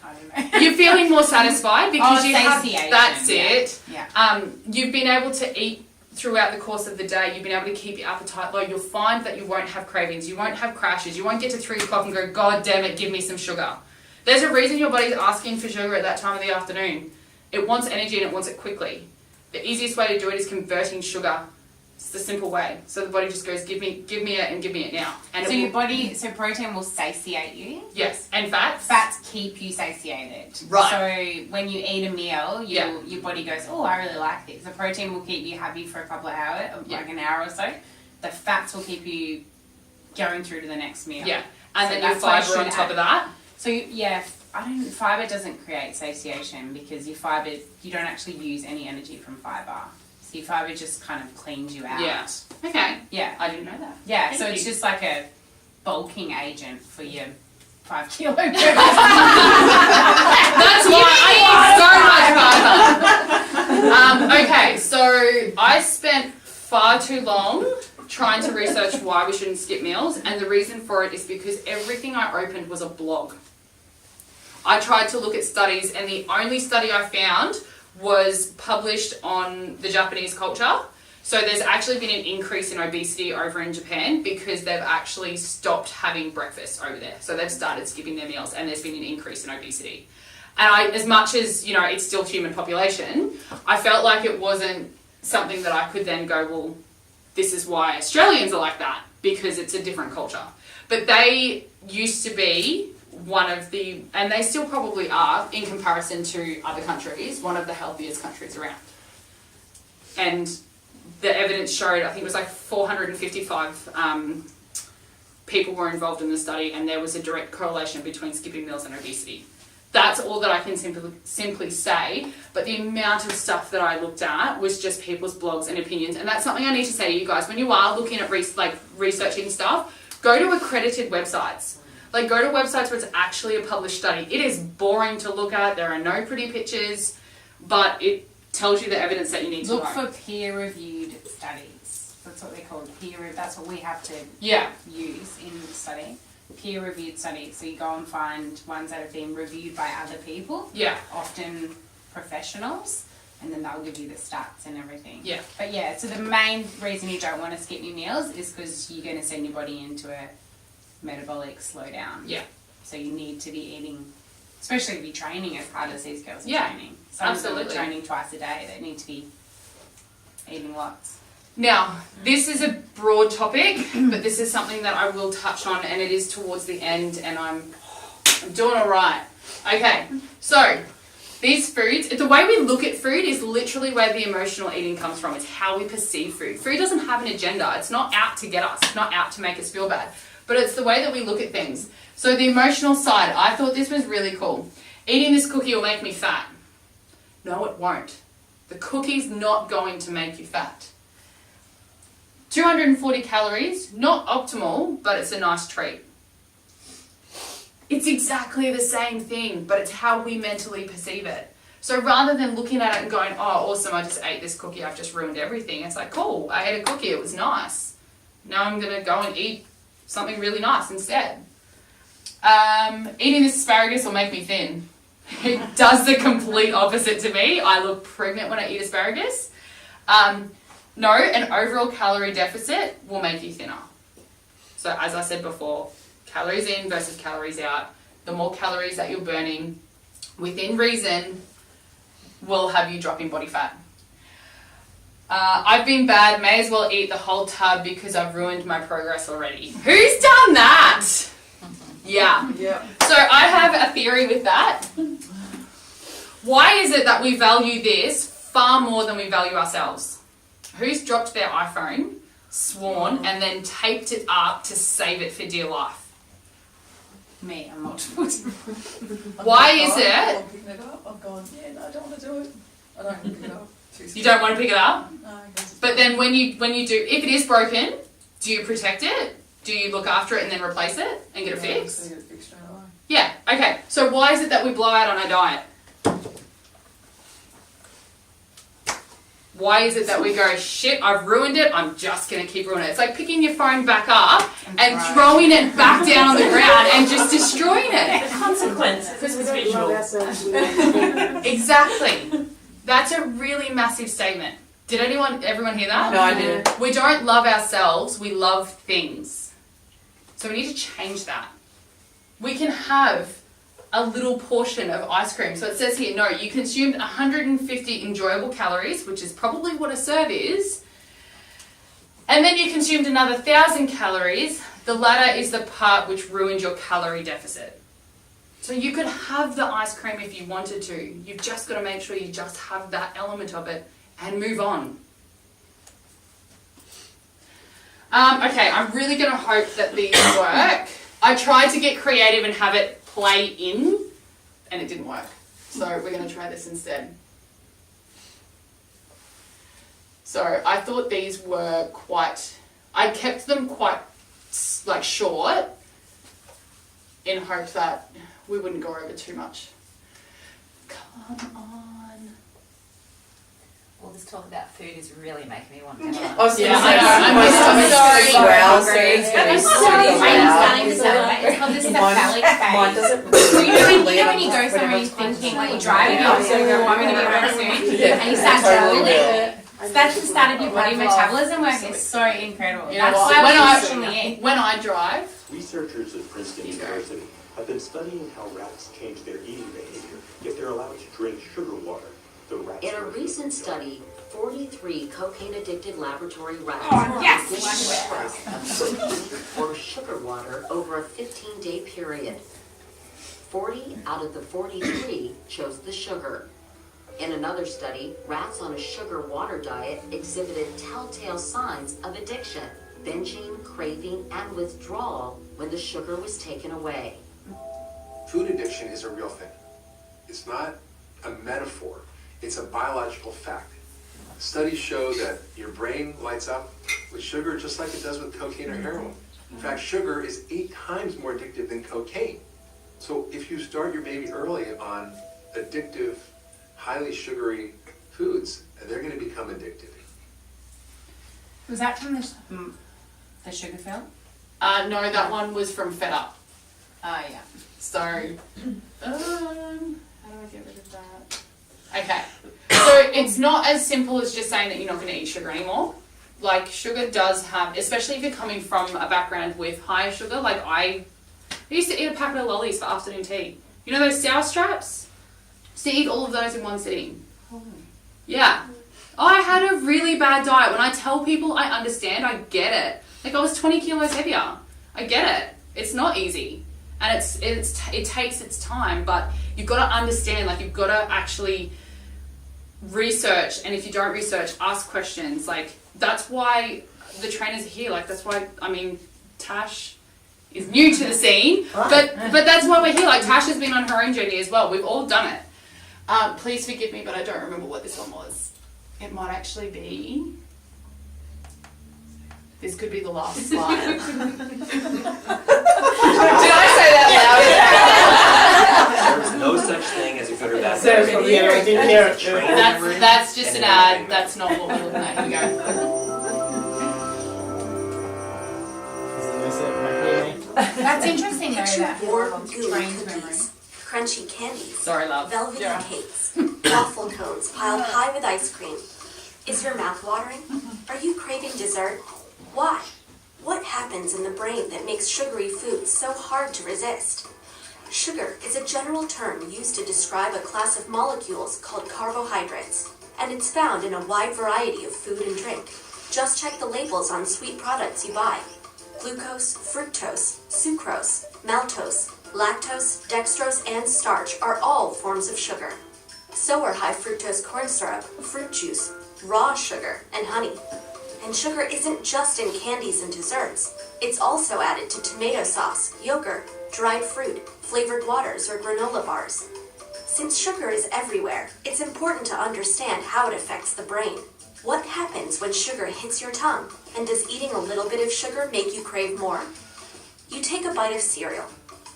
I don't know. You're feeling more satisfied because you have, satiation, that's yeah. it. Yeah. You've been able to eat throughout the course of the day. You've been able to keep your appetite low. You'll find that you won't have cravings. You won't have crashes. You won't get to 3 o'clock and go, God damn it, give me some sugar. There's a reason your body's asking for sugar at that time of the afternoon. It wants energy and it wants it quickly. The easiest way to do it is converting sugar. It's the simple way. So the body just goes, give me it and give me it now. And So it your will, body, so protein will satiate you. yes, and fats. Fats keep you satiated. Right. So when you eat a meal, your body goes, oh, I really like this. The protein will keep you happy for a couple of hours, like an hour or so. The fats will keep you going through to the next meal. Yeah, and So then your that's why fibre on should top of that. So fiber doesn't create satiation because your fiber, you don't actually use any energy from fiber. So your fiber just kind of cleans you out. Yeah. Okay. Yeah. I didn't know that. Yeah. Thank So it's you. just like a bulking agent for your 5 kilo burgers. That's why I eat so much fibre. Okay, so I spent far too long trying to research why we shouldn't skip meals, and the reason for it is because everything I opened was a blog. I tried to look at studies, and the only study I found was published on the Japanese culture. So there's actually been an increase in obesity over in Japan because they've actually stopped having breakfast over there. So they've started skipping their meals and there's been an increase in obesity. And as much as, it's still human population, I felt like it wasn't something that I could then go, well, this is why Australians are like that, because it's a different culture. But they used to be one of the, and they still probably are, in comparison to other countries, one of the healthiest countries around. And the evidence showed, I think it was like 455 people were involved in the study, and there was a direct correlation between skipping meals and obesity. That's all that I can simply say, but the amount of stuff that I looked at was just people's blogs and opinions, and that's something I need to say to you guys. When you are looking at researching stuff, go to accredited websites. Like, go to websites where it's actually a published study. It is boring to look at, there are no pretty pictures, but it tells you the evidence that you need to know. Look for peer-reviewed studies. That's what they're called. That's what we have to use in the study. Peer-reviewed studies. So you go and find ones that have been reviewed by other people. Yeah. Often professionals. and then they'll give you the stats and everything. Yeah. But yeah, so the main reason you don't want to skip your meals is because you're going to send your body into a metabolic slowdown. Yeah. So you need to be eating, especially if you're training as hard as these girls are Yeah, training. Some of them absolutely. are training twice a day. They need to be eating lots. Now, this is a broad topic, but this is something that I will touch on, and it is towards the end, and I'm doing all right. Okay, so these foods, the way we look at food is literally where the emotional eating comes from. It's how we perceive food. Food doesn't have an agenda. It's not out to get us. It's not out to make us feel bad. But it's the way that we look at things. So the emotional side, I thought this was really cool. Eating this cookie will make me fat. No, it won't. The cookie's not going to make you fat. 240 calories, not optimal, but it's a nice treat. It's exactly the same thing, but it's how we mentally perceive it. So rather than looking at it and going, oh, awesome, I just ate this cookie, I've just ruined everything. It's like, cool, I ate a cookie, it was nice. Now I'm going to go and eat something really nice instead. Eating this asparagus will make me thin. It does the complete opposite to me. I look pregnant when I eat asparagus. No, an overall calorie deficit will make you thinner. So as I said before, calories in versus calories out. The more calories that you're burning within reason will have you dropping body fat. I've been bad, may as well eat the whole tub because I've ruined my progress already. Who's done that? Yeah. Yeah. So I have a theory with that. Why is it that we value this far more than we value ourselves? Who's dropped their iPhone, sworn, and then taped it up to save it for dear life? Me, I'm multiple. Why is it? I'm picking it up. I've gone, yeah, no, I don't want to do it. I don't want to pick it up. You don't want to pick it up? No, I guess it's But then when you do, if it is broken, do you protect it? Do you look after it and then replace it and get it fixed? So you get it fixed straight away. Yeah, okay. So why is it that we blow out on our diet? Why is it that we go, shit, I've ruined it, I'm just going to keep ruining it? It's like picking your phone back up and throwing it back down on the ground and just destroying it. Consequence, because it's visual. Exactly. That's a really massive statement. Did everyone hear that? No, I didn't. We don't love ourselves, we love things. So we need to change that. We can have a little portion of ice cream. So it says here, no, you consumed 150 enjoyable calories, which is probably what a serve is. And then you consumed another 1,000 calories. The latter is the part which ruined your calorie deficit. So you could have the ice cream if you wanted to. You've just got to make sure you just have that element of it and move on. Okay, I'm really going to hope that these work. I tried to get creative and have it play in, and it didn't work. So we're going to try this instead. So I thought these were I kept them quite like short in hope that we wouldn't go over too much. Come on. All this talk about food is really making me want to go. Yeah, I know. My I'm stomach's sorry. gonna swell, so it's gonna be sweaty I'm as starting well. to celebrate. It's called the Mine cephalic phase. doesn't. So you know when you go somewhere you're thinking, like you're driving, you're so I'm going to be home soon, Yeah, and you start totally drooling. That's the start of your body metabolism work. It's so incredible. You know That's what? why we actually eat. When I drive, Researchers at Princeton University have been studying how rats change their eating behavior if they're allowed to drink sugar water. The rats In a recent study, 43 cocaine-addicted laboratory rats Oh, yes! consumed protein or sugar water over a 15-day period. 40 out of the 43 chose the sugar. In another study, rats on a sugar water diet exhibited telltale signs of addiction, binging, craving, and withdrawal when the sugar was taken away. Food addiction is a real thing. It's not a metaphor. It's a biological fact. Studies show that your brain lights up with sugar just like it does with cocaine or heroin. In fact, sugar is 8 times more addictive than cocaine. So if you start your baby early on addictive, highly sugary foods, they're going to become addicted. Was that from the sugar film? no, that one was from Fed Up. Oh yeah. So, how do I get rid of that? Okay. So it's not as simple as just saying that you're not going to eat sugar anymore. Like, sugar does have, especially if you're coming from a background with higher sugar, like I used to eat a packet of lollies for afternoon tea. You know those sour straps? So eat all of those in one sitting. Yeah. I had a really bad diet. When I tell people I understand, I get it. Like, I was 20 kilos heavier. I get it. It's not easy. And it takes its time, but you've got to understand, like, you've got to actually research, and if you don't research, ask questions. Like, that's why the trainers are here. Like, that's why, I mean, Tash is new to the scene, but that's why we're here. Like, Tash has been on her own journey as well. We've all done it. Please forgive me, but I don't remember what this one was. It might actually be... This could be the last slide. Did I say that loud? There's no such thing as a good or bad Sarah's memory. from the I didn't hear it. That's just an ad. That's not what we're looking at. Here we go. That's interesting though, that Warm, gooey trains memory. cookies, crunchy candies, Sorry, love. velvety cakes, waffle cones piled high with ice cream. Is your mouth watering? Are you craving dessert? Why? What happens in the brain that makes sugary foods so hard to resist? Sugar is a general term used to describe a class of molecules called carbohydrates, and it's found in a wide variety of food and drink. Just check the labels on sweet products you buy. Glucose, fructose, sucrose, maltose, lactose, dextrose, and starch are all forms of sugar. So are high fructose corn syrup, fruit juice, raw sugar, and honey. And sugar isn't just in candies and desserts. It's also added to tomato sauce, yogurt, dried fruit, flavored waters, or granola bars. Since sugar is everywhere, it's important to understand how it affects the brain. What happens when sugar hits your tongue? And does eating a little bit of sugar make you crave more? You take a bite of cereal.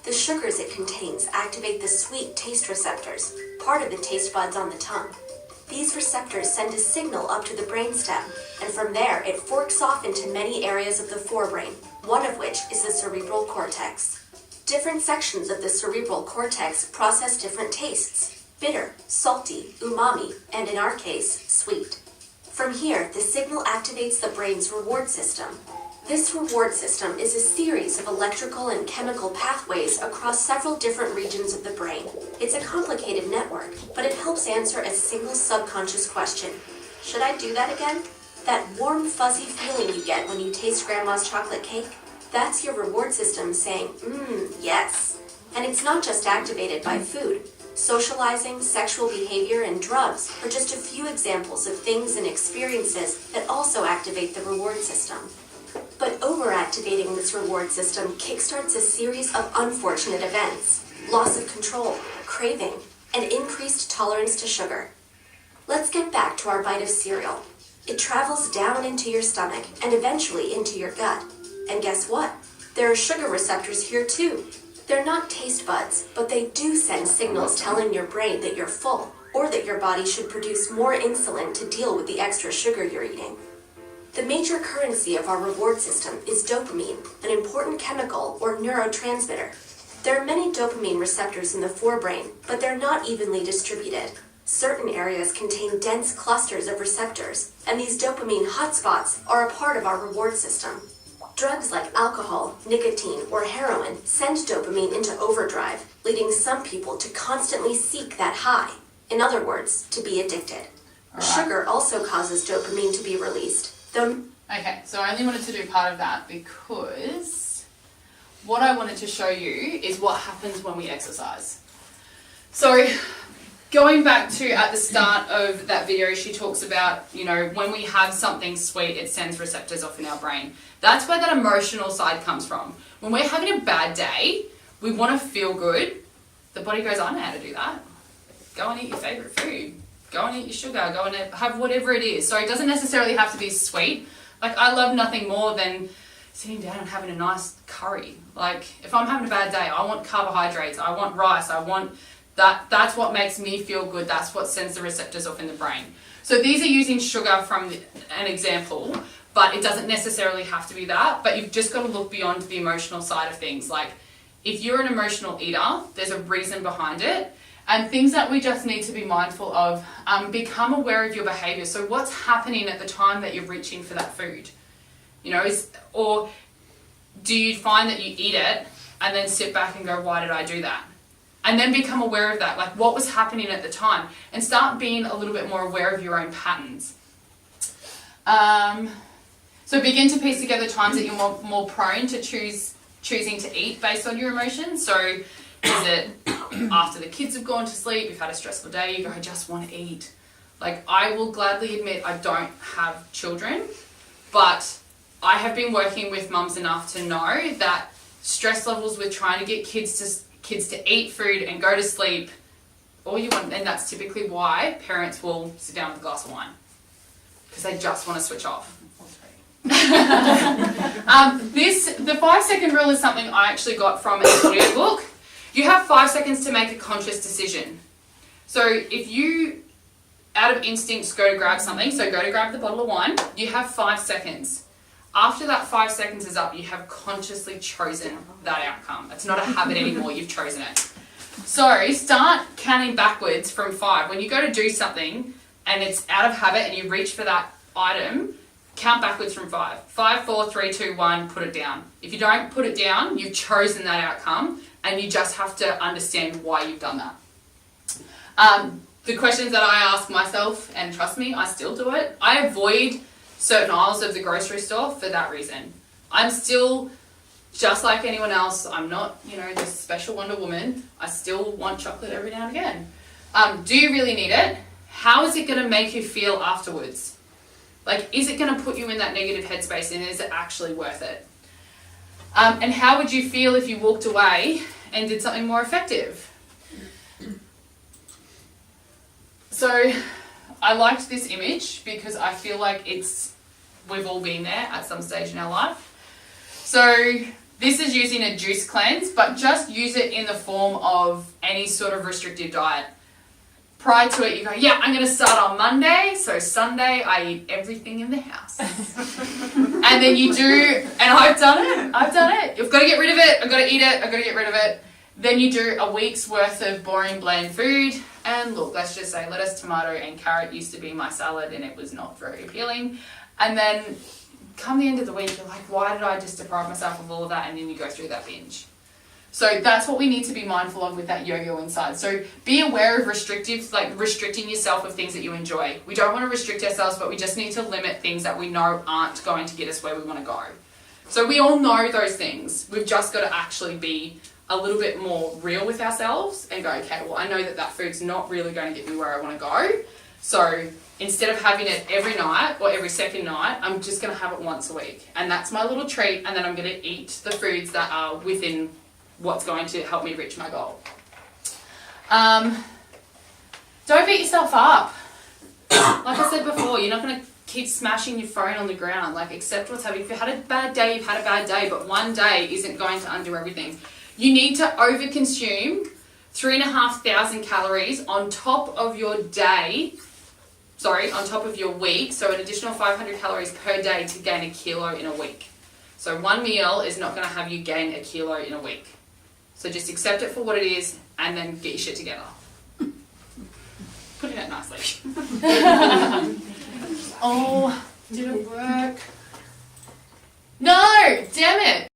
The sugars it contains activate the sweet taste receptors, part of the taste buds on the tongue. These receptors send a signal up to the brainstem, and from there it forks off into many areas of the forebrain, one of which is the cerebral cortex. Different sections of the cerebral cortex process different tastes: bitter, salty, umami, and in our case, sweet. From here, the signal activates the brain's reward system. This reward system is a series of electrical and chemical pathways across several different regions of the brain. It's a complicated network, but it helps answer a single subconscious question. Should I do that again? That warm, fuzzy feeling you get when you taste Grandma's chocolate cake? That's your reward system saying, yes. And it's not just activated by food. Socializing, sexual behavior, and drugs are just a few examples of things and experiences that also activate the reward system. But overactivating this reward system kickstarts a series of unfortunate events: loss of control, craving, and increased tolerance to sugar. Let's get back to our bite of cereal. It travels down into your stomach and eventually into your gut. And guess what? There are sugar receptors here too. They're not taste buds, but they do send signals telling your brain that you're full, or that your body should produce more insulin to deal with the extra sugar you're eating. The major currency of our reward system is dopamine, an important chemical or neurotransmitter. There are many dopamine receptors in the forebrain, but they're not evenly distributed. Certain areas contain dense clusters of receptors, and these dopamine hotspots are a part of our reward system. Drugs like alcohol, nicotine, or heroin send dopamine into overdrive, leading some people to constantly seek that high. In other words, to be addicted. Sugar also causes dopamine to be released. Okay, so I only wanted to do part of that because what I wanted to show you is what happens when we exercise. So going back to at the start of that video, she talks about, you know, when we have something sweet, it sends receptors off in our brain. That's where that emotional side comes from. When we're having a bad day, we want to feel good. The body goes, I know how to do that. Go and eat your favorite food. Go and eat your sugar. Go and have whatever it is. So it doesn't necessarily have to be sweet. Like, I love nothing more than sitting down and having a nice curry. Like, if I'm having a bad day, I want carbohydrates. I want rice. I want that. That's what makes me feel good. That's what sends the receptors off in the brain. So these are using sugar from an example, but it doesn't necessarily have to be that. But you've just got to look beyond the emotional side of things. Like, if you're an emotional eater, there's a reason behind it. And things that we just need to be mindful of, become aware of your behaviour. So what's happening at the time that you're reaching for that food? You know, or do you find that you eat it and then sit back and go, why did I do that? And then become aware of that, like what was happening at the time, and start being a little bit more aware of your own patterns. So begin to piece together times that you're more prone to choosing to eat based on your emotions. So is it after the kids have gone to sleep, you've had a stressful day, you go, I just want to eat. Like, I will gladly admit I don't have children, but I have been working with mums enough to know that stress levels with trying to get kids to eat food and go to sleep, all you want, and that's typically why parents will sit down with a glass of wine, because they just want to switch off. The 5-second rule is something I actually got from an audio book. You have 5 seconds to make a conscious decision. So if you, out of instinct, go to grab something, so go to grab the bottle of wine, you have 5 seconds. After that 5 seconds is up, you have consciously chosen that outcome. It's not a habit anymore, you've chosen it. So start counting backwards from 5. When you go to do something and it's out of habit and you reach for that item, count backwards from 5. 5, 4, 3, 2, 1, put it down. If you don't put it down, you've chosen that outcome, and you just have to understand why you've done that. The questions that I ask myself, and trust me, I still do it, I avoid certain aisles of the grocery store for that reason. I'm still just like anyone else. I'm not, this special Wonder Woman. I still want chocolate every now and again. Do you really need it? How is it going to make you feel afterwards? Like, is it going to put you in that negative headspace, and is it actually worth it? And how would you feel if you walked away and did something more effective? So I liked this image because I feel like we've all been there at some stage in our life. So this is using a juice cleanse, but just use it in the form of any sort of restrictive diet. Prior to it, you go, yeah, I'm going to start on Monday, so Sunday I eat everything in the house. And then you do, and I've done it. You've got to get rid of it, I've got to eat it, I've got to get rid of it. Then you do a week's worth of boring, bland food, and look, let's just say lettuce, tomato, and carrot used to be my salad, and it was not very appealing. And then come the end of the week, you're like, why did I just deprive myself of all of that? And then you go through that binge. So that's what we need to be mindful of with that yo-yo inside. So be aware of restricting yourself of things that you enjoy. We don't want to restrict ourselves, but we just need to limit things that we know aren't going to get us where we want to go. So we all know those things. We've just got to actually be a little bit more real with ourselves and go, okay, well, I know that food's not really going to get me where I want to go. So instead of having it every night or every second night, I'm just going to have it once a week. And that's my little treat. And then I'm going to eat the foods that are within what's going to help me reach my goal. Don't beat yourself up. Like I said before, you're not going to keep smashing your phone on the ground. Like, accept what's happening. If you had a bad day, you've had a bad day, but one day isn't going to undo everything. You need to overconsume 3,500 calories on top of your day, on top of your week, so an additional 500 calories per day to gain a kilo in a week. So one meal is not going to have you gain a kilo in a week. So just accept it for what it is and then get your shit together. Putting it nicely. Oh, did it work? No! Damn it!